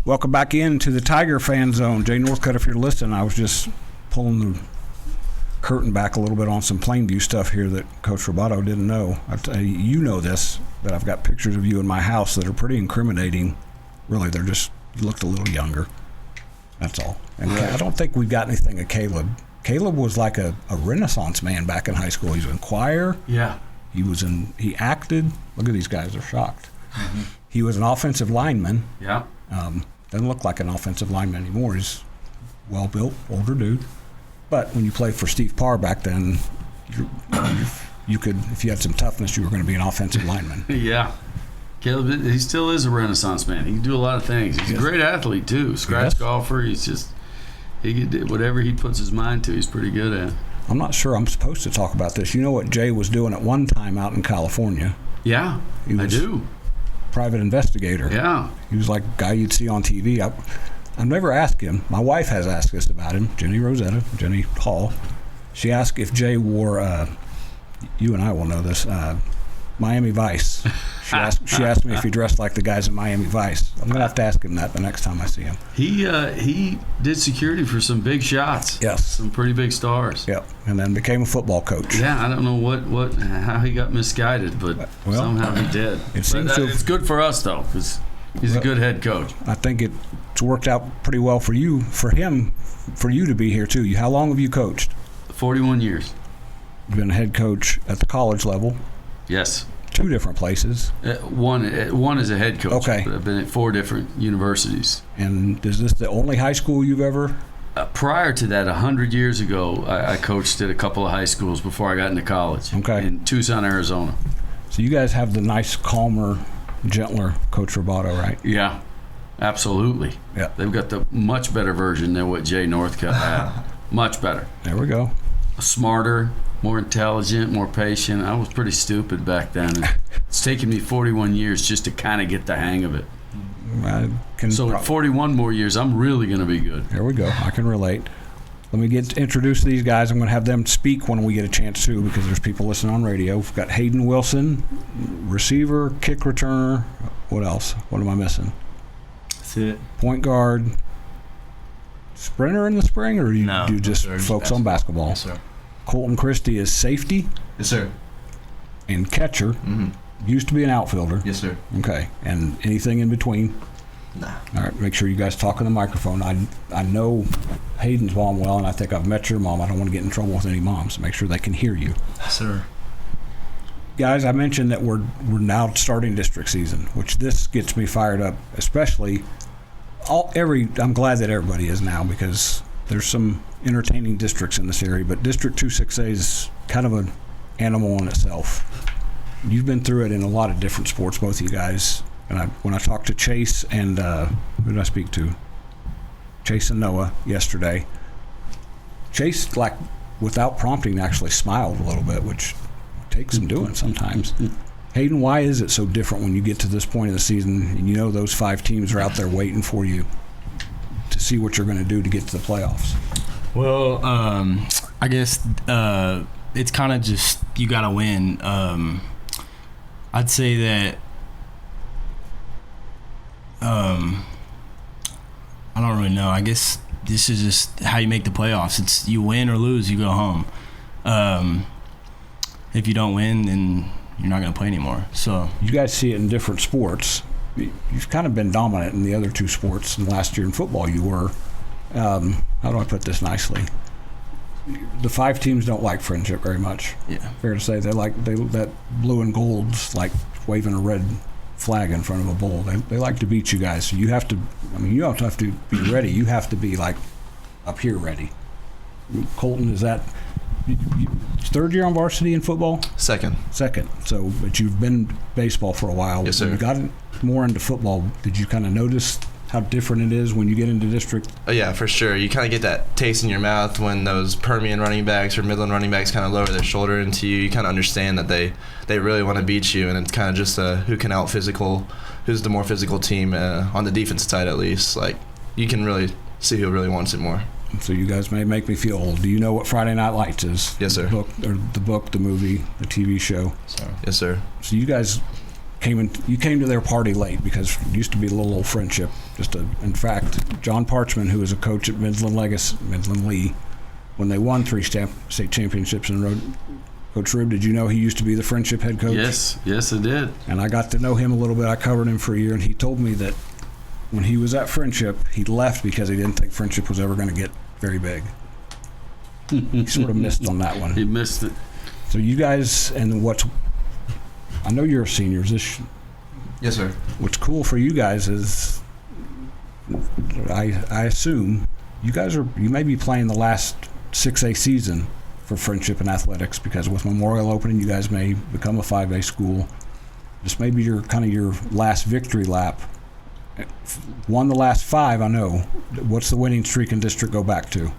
Welcome back into the Tiger Fan Zone. Jay Northcutt, if you're listening, I was just pulling the curtain back a little bit on some Plainview stuff here that Coach Ribaudo didn't know. You know this, but I've got pictures of you in my house that are pretty incriminating. Really, you looked a little younger. That's all. And right. I don't think we've got anything of Caleb. Caleb was like a Renaissance man back in high school. He was in choir. Yeah. He acted. Look at these guys, they're shocked. Mm-hmm. He was an offensive lineman. Yeah. Doesn't look like an offensive lineman anymore. He's well-built, older dude. But when you played for Steve Parr back then, you could, if you had some toughness, you were going to be an offensive lineman. Yeah. Caleb, he still is a Renaissance man. He can do a lot of things. He's a great athlete, too. Scratch golfer. He can, whatever he puts his mind to, he's pretty good at. I'm not sure I'm supposed to talk about this. You know what Jay was doing at one time out in California? Yeah, I do. Private investigator. Yeah. He was like a guy you'd see on TV. I've never asked him. My wife has asked us about him, Rosetta, Jenny Hall. She asked if Jay wore, you and I will know this, Miami Vice. She asked me if he dressed like the guys in Miami Vice. I'm going to have to ask him that the next time I see him. He did security for some big shots. Yes. Some pretty big stars. Yep. And then became a football coach. Yeah, I don't know how he got misguided, but somehow he did. It's good for us, though, because he's a good head coach. I think it's worked out pretty well for you, for him, for you to be here, too. How long have you coached? 41 years. You've been a head coach at the college level. Yes. 2 different places. One is a head coach. Okay. But I've been at 4 different universities. And is this the only high school you've ever? Prior to that, 100 years ago, I coached at a couple of high schools before I got into college. Okay. In Tucson, Arizona. So you guys have the nice, calmer, gentler Coach Ribaudo, right? Yeah, absolutely. Yeah. They've got the much better version than what Jay Northcutt had. Much better. There we go. Smarter, more intelligent, more patient. I was pretty stupid back then. It's taken me 41 years just to kind of get the hang of it. So 41 more years, I'm really going to be good. There we go. I can relate. Let me introduce these guys. I'm going to have them speak when we get a chance to, because there's people listening on radio. We've got Hayden Wilson, receiver, kick returner. What else? What am I missing? That's it. Point guard. Sprinter in the spring, or do you just focus on basketball? Yes, sir. Kolton Christie is safety. Yes, sir. And catcher. Mm-hmm. Used to be an outfielder. Yes, sir. Okay. And anything in between? Nah. All right. Make sure you guys talk on the microphone. I know Hayden's mom well, and I think I've met your mom. I don't want to get in trouble with any moms. So make sure they can hear you. Yes, sir. Guys, I mentioned that we're now starting district season, which this gets me fired up, especially I'm glad that everybody is now, because there's some entertaining districts in this area, but District 268 is kind of an animal in itself. You've been through it in a lot of different sports, both of you guys. And when I talked to Chase and who did I speak to? Chase and Noah yesterday. Chase, like, without prompting, actually smiled a little bit, which takes some doing sometimes. Hayden, why is it so different when you get to this point of the season and you know those 5 teams are out there waiting for you to see what you're going to do to get to the playoffs? Well, I guess it's kind of just you got to win. I'd say that I don't really know. I guess this is just how you make the playoffs. It's you win or lose, you go home. If you don't win, then you're not going to play anymore. So you guys see it in different sports. You've kind of been dominant in the other 2 sports. And last year in football, you were. How do I put this nicely? The 5 teams don't like friendship very much. Yeah. Fair to say. That blue and gold's like waving a red flag in front of a bull. They like to beat you guys. So you have to. You don't have to be ready. You have to be like up here ready. Kolton, is that? 3rd year on varsity in football? Second. So, but you've been baseball for a while. Yes, sir. When you got more into football, did you kind of notice how different it is when you get into district? Oh, yeah, for sure. You kind of get that taste in your mouth when those Permian running backs or Midland running backs kind of lower their shoulder into you. You kind of understand that they really want to beat you, and it's kind of just who can out-physical, who's the more physical team on the defensive side at least. Like, you can really see who really wants it more. So you guys may make me feel old. Do you know what Friday Night Lights is? Yes, sir. The book, the movie, the TV show. Yes, sir. So you guys you came to their party late because it used to be a little old friendship. In fact, John Parchman, who was a coach at Midland Lee, when they won 3 state championships in a row, Coach Rib, did you know he used to be the Friendship head coach? Yes, I did. And I got to know him a little bit. I covered him for a year, and he told me that when he was at Friendship, he left because he didn't think Friendship was ever going to get very big. He sort of missed on that one. He missed it. So you guys, and I know you're seniors. Yes, sir. What's cool for you guys is, I assume you may be playing the last 6A season for Friendship and athletics, because with Memorial opening, you guys may become a 5A school. This may be your last victory lap. Won the last 5, I know. What's the winning streak in district go back to?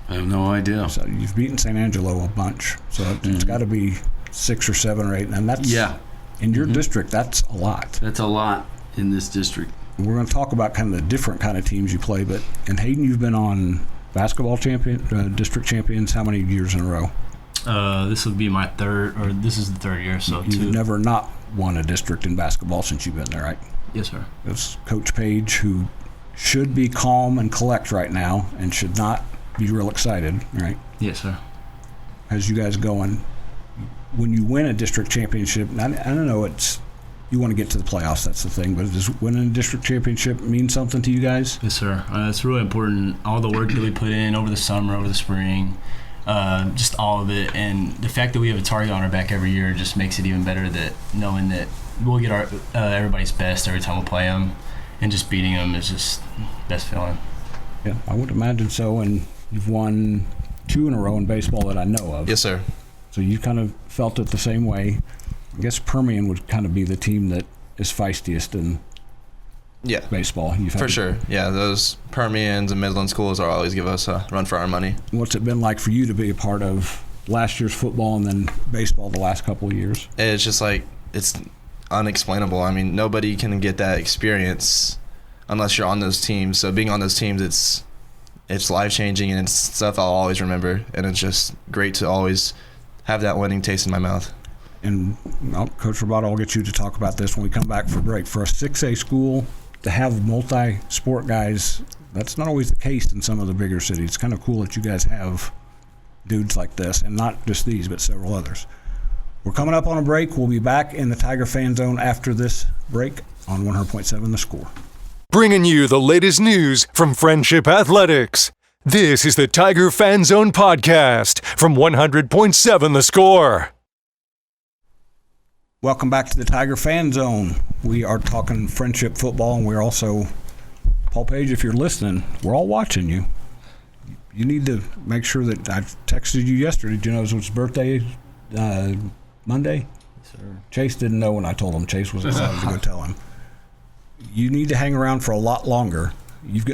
I have no idea. So you've beaten St. Angelo a bunch, so it's got to be 6 or 7 or 8, and that's in your district. That's a lot. That's a lot in this district. We're going to talk about kind of the different kind of teams you play, but in Hayden, you've been on basketball district champions how many years in a row? This would be my this is the 3rd year, so You've 2. never not won a district in basketball since you've been there, right? Yes, sir. It's Coach Page, who should be calm and collect right now and should not be real excited, right? Yes, sir. How's you guys going? When you win a district championship, I don't know, you want to get to the playoffs, that's the thing, but does winning a district championship mean something to you guys? Yes, sir. It's really important. All the work that we put in over the summer, over the spring, just all of it, and the fact that we have a target on our back every year just makes it even better, that knowing that we'll get our everybody's best every time we play them, and just beating them is just best feeling. Yeah, I would imagine so, and you've won 2 in a row in baseball that I know of. Yes, sir. So you kind of felt it the same way. I guess Permian would kind of be the team that is feistiest in baseball. For sure. Yeah, those Permians and Midland schools are always give us a run for our money. What's it been like for you to be a part of last year's football and then baseball the last couple of years? It's just like, it's unexplainable. I mean, nobody can get that experience unless you're on those teams. So being on those teams, it's life-changing, and it's stuff I'll always remember. And it's just great to always have that winning taste in my mouth. And Coach Ribaudo, I'll get you to talk about this when we come back for break. For a 6A school to have multi-sport guys, that's not always the case in some of the bigger cities. It's kind of cool that you guys have dudes like this, and not just these, but several others. We're coming up on a break. We'll be back in the Tiger Fan Zone after this break on 100.7 The Score. Bringing you the latest news from Friendship Athletics. This is the Tiger Fan Zone podcast from 100.7 The Score. Welcome back to the Tiger Fan Zone. We are talking Friendship football, and we're also, Paul Page, if you're listening, we're all watching you. You need to make sure that I texted you yesterday. Did you know it was his birthday Monday? Yes, sir. Chase didn't know when I told him. Chase was excited to go tell him. You need to hang around for a lot longer.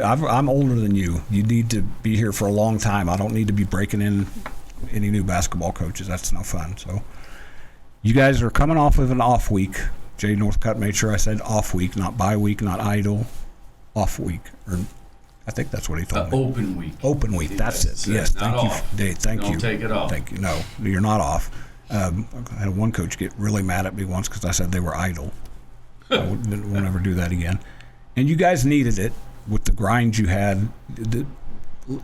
I'm older than you. You need to be here for a long time. I don't need to be breaking in any new basketball coaches. That's no fun. So you guys are coming off of an off week. Jay Northcutt made sure I said off week, not bye week, not idle. Off week. Or I think that's what he told me. Open week. Open week. That's it. Yes. Thank you, Dave. Thank you. Don't take it off. Thank you. No, you're not off. I had one coach get really mad at me once because I said they were idle. I won't ever do that again. And you guys needed it with the grind you had.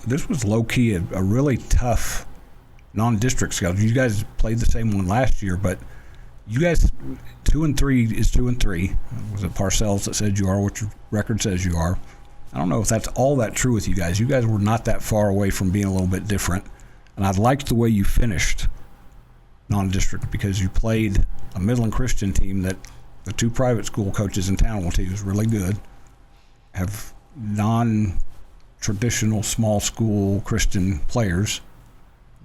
This was low-key a really tough non-district schedule. You guys played the same one last year, but you guys 2-3 is 2-3. Was it Parcells that said you are what your record says you are? I don't know if that's all that true with you guys. You guys were not that far away from being a little bit different. And I liked the way you finished non-district because you played a Midland Christian team that the 2 private school coaches in town will tell you is really good, have non-traditional small school Christian players,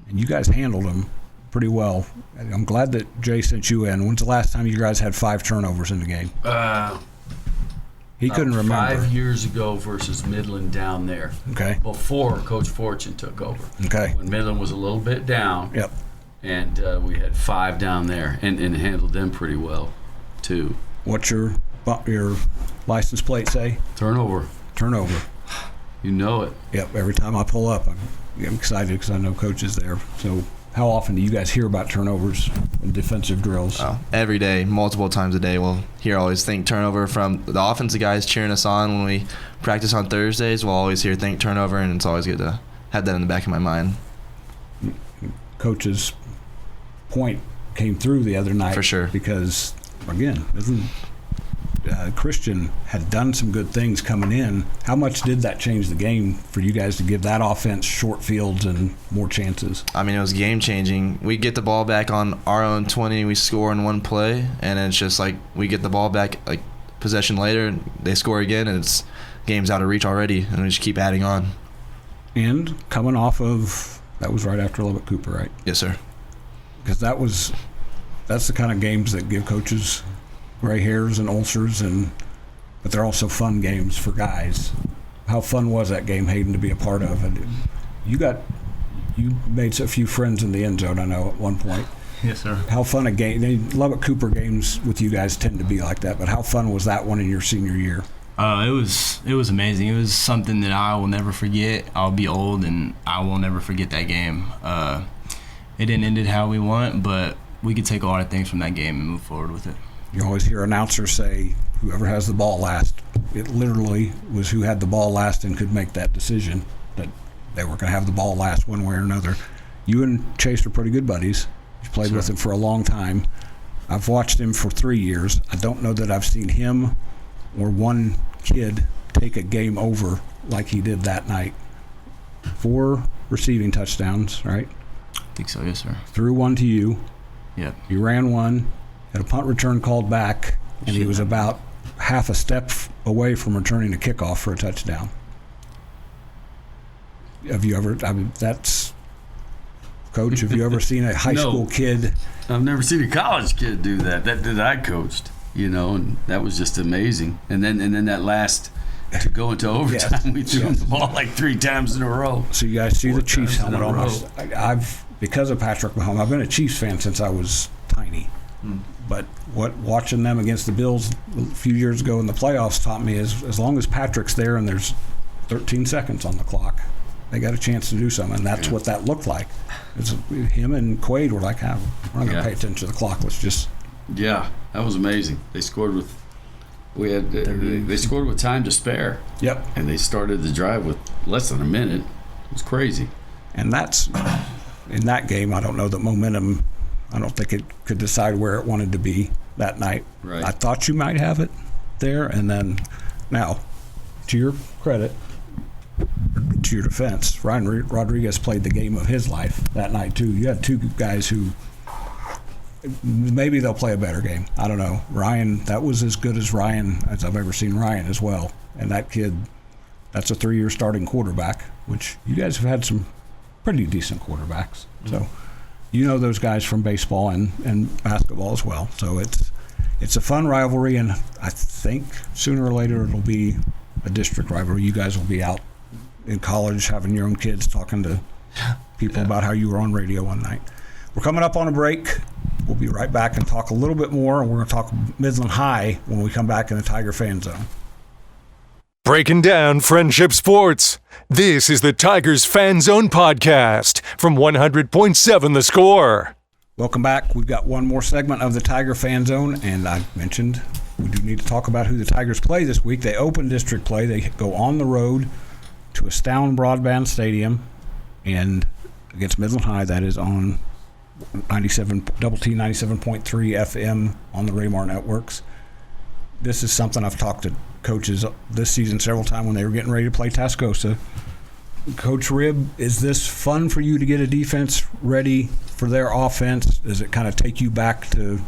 and you guys handled them pretty well. I'm glad that Jay sent you in. When's the last time you guys had 5 turnovers in the game? He couldn't remember. 5 years ago versus Midland down there. Okay. Before Coach Fortune took over. Okay. When Midland was a little bit down. Yep. And we had 5 down there and handled them pretty well, too. What's your license plate say? Turnover. You know it. Yep. Every time I pull up, I'm excited because I know Coach is there. So how often do you guys hear about turnovers in defensive drills? Oh, every day, multiple times a day. We'll hear always think turnover from the offensive guys cheering us on when we practice on Thursdays. We'll always hear think turnover, and it's always good to have that in the back of my mind. Coach's point came through the other night. For sure. Because, again, Christian had done some good things coming in. How much did that change the game for you guys to give that offense short fields and more chances? I mean, it was game-changing. We get the ball back on our own 20, we score in one play, and it's just like we get the ball back like possession later, and they score again, and it's game's out of reach already, and we just keep adding on. And coming off of, that was right after Lubbock Cooper, right? Yes, sir. Because that's the kind of games that give coaches gray hairs and ulcers, but they're also fun games for guys. How fun was that game, Hayden, to be a part of? And you made a few friends in the end zone, I know, at one point. Yes, sir. How fun a game. Lubbock Cooper games with you guys tend to be like that, but how fun was that one in your senior year? It was amazing. It was something that I will never forget. I'll be old, and I will never forget that game. It didn't end it how we want, but we could take a lot of things from that game and move forward with it. You always hear announcers say, whoever has the ball last. It literally was who had the ball last and could make that decision that they were going to have the ball last one way or another. You and Chase are pretty good buddies. You've played with him for a long time. I've watched him for 3 years. I don't know that I've seen him or one kid take a game over like he did that night. 4 receiving touchdowns, right? I think so, yes, sir. Threw one to you. Yep. You ran one, had a punt return called back, and he was about half a step away from returning a kickoff for a touchdown. Have you ever, Coach, have you ever seen a high school kid? I've never seen a college kid do that. That I coached, and that was just amazing. And then that last, to go into overtime, we threw the ball like 3 times in a row. So you guys see the Chiefs helmet almost. Because of Patrick Mahomes, I've been a Chiefs fan since I was tiny. But watching them against the Bills a few years ago in the playoffs taught me is as long as Patrick's there and there's 13 seconds on the clock, they got a chance to do something. And that's what that looked like. Him and Quaid were like, we're not going to pay attention to the clock. Let's just. Yeah, that was amazing. They scored with. They scored with time to spare. Yep. And they started the drive with less than a minute. It was crazy. And that's in that game. I don't know that momentum. I don't think it could decide where it wanted to be that night. Right. I thought you might have it there, and then now, to your credit, to your defense, Ryan Rodriguez played the game of his life that night too. You had 2 guys who maybe they'll play a better game. I don't know. Ryan, that was as good as I've ever seen Ryan as well. And that kid, that's a 3-year starting quarterback, which you guys have had some pretty decent quarterbacks. So you know those guys from baseball and basketball as well. So it's a fun rivalry, and I think sooner or later it'll be a district rivalry. You guys will be out in college having your own kids talking to people about how you were on radio one night. We're coming up on a break. We'll be right back and talk a little bit more, and we're going to talk Midland High when we come back in the Tiger Fan Zone. Breaking down Friendship Sports. This is the Tigers Fan Zone podcast from 100.7 The Score. Welcome back. We've got one more segment of the Tiger Fan Zone, and I mentioned we do need to talk about who the Tigers play this week. They open district play. They go on the road to Astound Broadband Stadium, and against Midland High, that is on 97.3 FM on the Raymar networks. This is something I've talked to coaches this season several times when they were getting ready to play Tascosa. Coach Rib, is this fun for you to get a defense ready for their offense? Does it kind of take you back to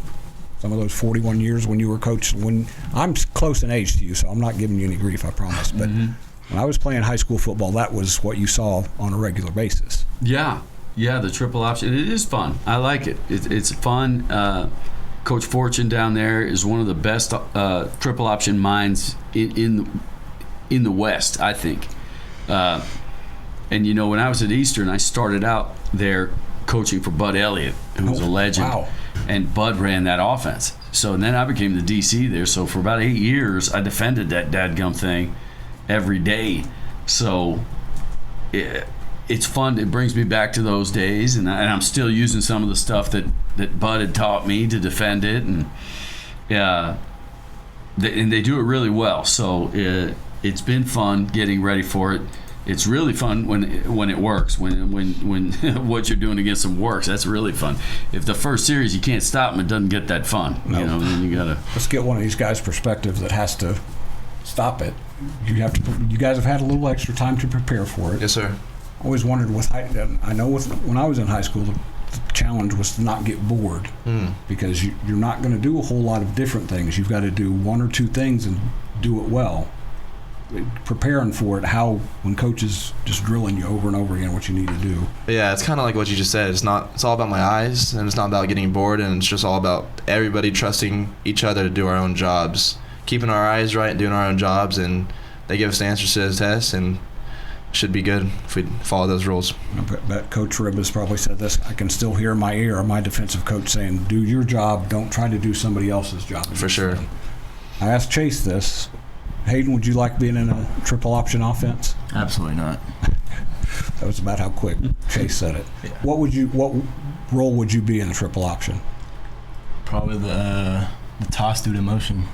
some of those 41 years when you were coach? When I'm close in age to you, so I'm not giving you any grief, I promise. But when I was playing high school football, that was what you saw on a regular basis. Yeah, the triple option. It is fun. I like it. It's fun. Coach Fortune down there is one of the best triple option minds in the West, I think. And when I was at Eastern, I started out there coaching for Bud Elliott, who was a legend. Wow. And Bud ran that offense. So then I became the DC there. So for about 8 years, I defended that dadgum thing every day. So it's fun. It brings me back to those days, and I'm still using some of the stuff that Bud had taught me to defend it, and they do it really well. So it's been fun getting ready for it. It's really fun when it works. When what you're doing against them works, that's really fun. If the first series you can't stop them, it doesn't get that fun. No. Then you gotta. Let's get one of these guys' perspective that has to stop it. You guys have had a little extra time to prepare for it. Yes, sir. I always wondered when I was in high school, the challenge was to not get bored because you're not going to do a whole lot of different things. You've got to do one or two things and do it well. Preparing for it, when coach is just drilling you over and over again what you need to do. Yeah, it's kind of like what you just said. It's all about my eyes, and it's not about getting bored, and it's just all about everybody trusting each other to do our own jobs, keeping our eyes right and doing our own jobs, and they give us the answers to the test, and should be good if we follow those rules. I bet Coach Ribb has probably said this. I can still hear in my ear my defensive coach saying, do your job, don't try to do somebody else's job. For sure. I asked Chase this. Hayden, would you like being in a triple option offense? Absolutely not. That was about how quick Chase said it. Yeah. What role would you be in the triple option? Probably the toss due to motion.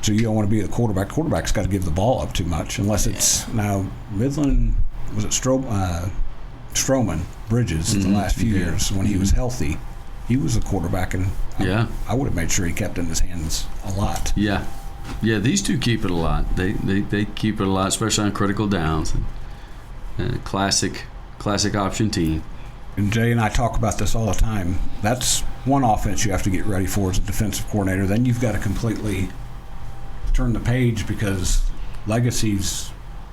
So you don't want to be the quarterback. Quarterback's got to give the ball up too much, unless it's now Midland. Was it Stroman Bridges the last few years when he was healthy? He was a quarterback, and I would have made sure he kept it in his hands a lot. Yeah, these two keep it a lot. They keep it a lot, especially on critical downs. Classic option team. And Jay and I talk about this all the time. That's one offense you have to get ready for as a defensive coordinator. Then you've got to completely turn the page because Legacy's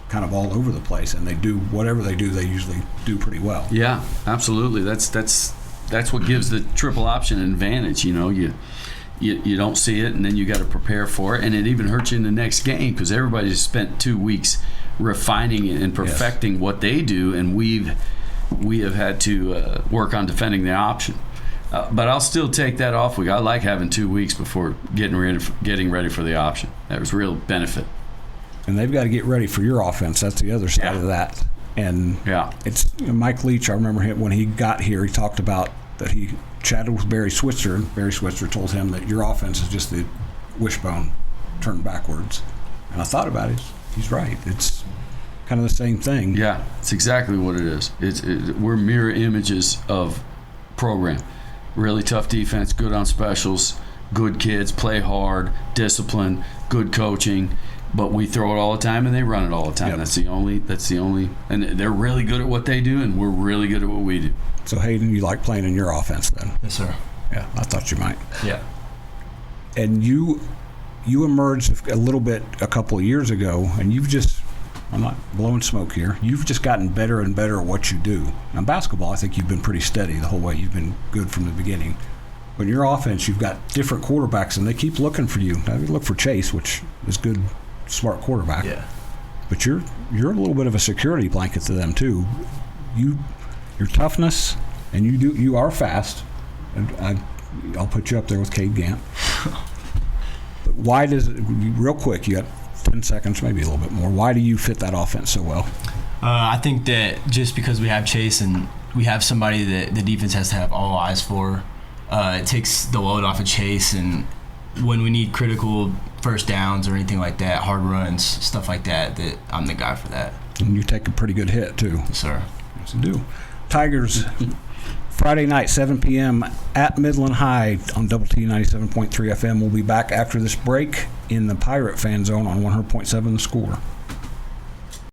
kind of all over the place, and they do whatever they do, they usually do pretty well. Yeah, absolutely. That's what gives the triple option an advantage. You don't see it, and then you got to prepare for it, and it even hurts you in the next game because everybody's spent 2 weeks refining and perfecting what they do, and we have had to work on defending the option. But I'll still take that off week. I like having 2 weeks before getting ready for the option. That was real benefit. And they've got to get ready for your offense. That's the other side of that. And it's Mike Leach. I remember him when he got here. He talked about that he chatted with Barry Switzer. And Barry Switzer told him that your offense is just the wishbone turned backwards. And I thought about it. He's right. It's kind of the same thing. Yeah, it's exactly what it is. We're mirror images of program. Really tough defense, good on specials, good kids, play hard, discipline, good coaching, but we throw it all the time and they run it all the time. Yep. That's the only, and they're really good at what they do, and we're really good at what we do. So Hayden, you like playing in your offense then? Yes, sir. Yeah, I thought you might. Yeah. And you emerged a little bit a couple of years ago, and I'm not blowing smoke here. You've just gotten better and better at what you do. Now, basketball, I think you've been pretty steady the whole way. You've been good from the beginning. But in your offense, you've got different quarterbacks, and they keep looking for you. Now, you look for Chase, which is good, smart quarterback. Yeah. But you're a little bit of a security blanket to them too. Your toughness, and you are fast. And I'll put you up there with Cade Gant. But why does it? Real quick, you got 10 seconds, maybe a little bit more. Why do you fit that offense so well? I think that just because we have Chase and we have somebody that the defense has to have all eyes for, it takes the load off of Chase. And when we need critical first downs or anything like that, hard runs, stuff like that I'm the guy for that. And you take a pretty good hit, too. Yes, sir. Yes, you do. Tigers, Friday night, 7 p.m. at Midland High on Double T 97.3 FM. We'll be back after this break in the Pirate Fan Zone on 100.7 The Score.